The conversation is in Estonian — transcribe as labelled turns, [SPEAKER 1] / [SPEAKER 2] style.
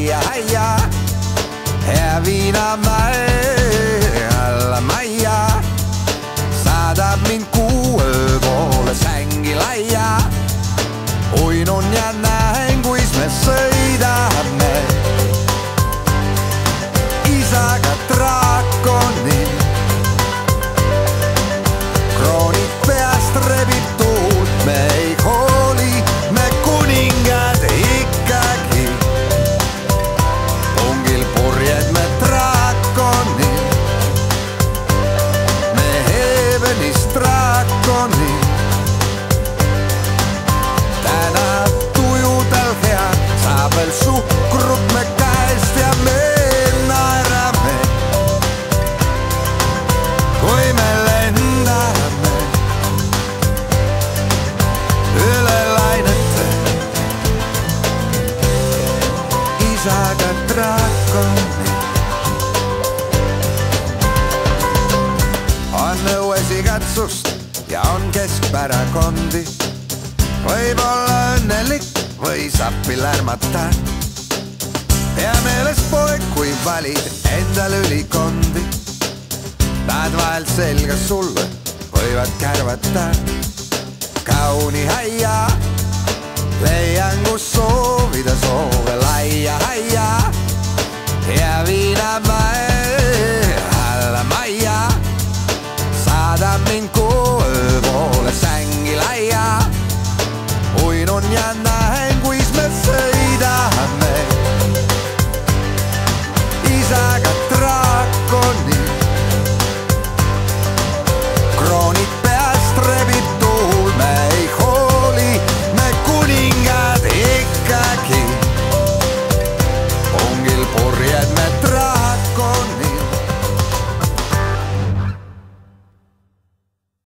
[SPEAKER 1] laia aia. Hea Viinamäe alla majja saadab mind kuue poole sängi laia. Uinun ja näen, kuis me sõidame isaga draakoni. Kroonid peast rebib tuult, me ei hooli, me kuningad ikkagi. Pungil purjed me draakoni, me Heavenist draakoni. Täna tujudel hea, saab veel suhkrut me käest ja me naerame, kui me lendame üle lainete isaga draakoni. On õuesikatsust ja on keskpärakondi, võib olla õnnelik või sapi lärmata. Pea meeles poeg, kui valid endal ülikondi. Nad vahel selga sulle võivad kärvata. Kauni aia leian, kus soovida soove laia aia. Hea Viinamäe alla majja saadab mind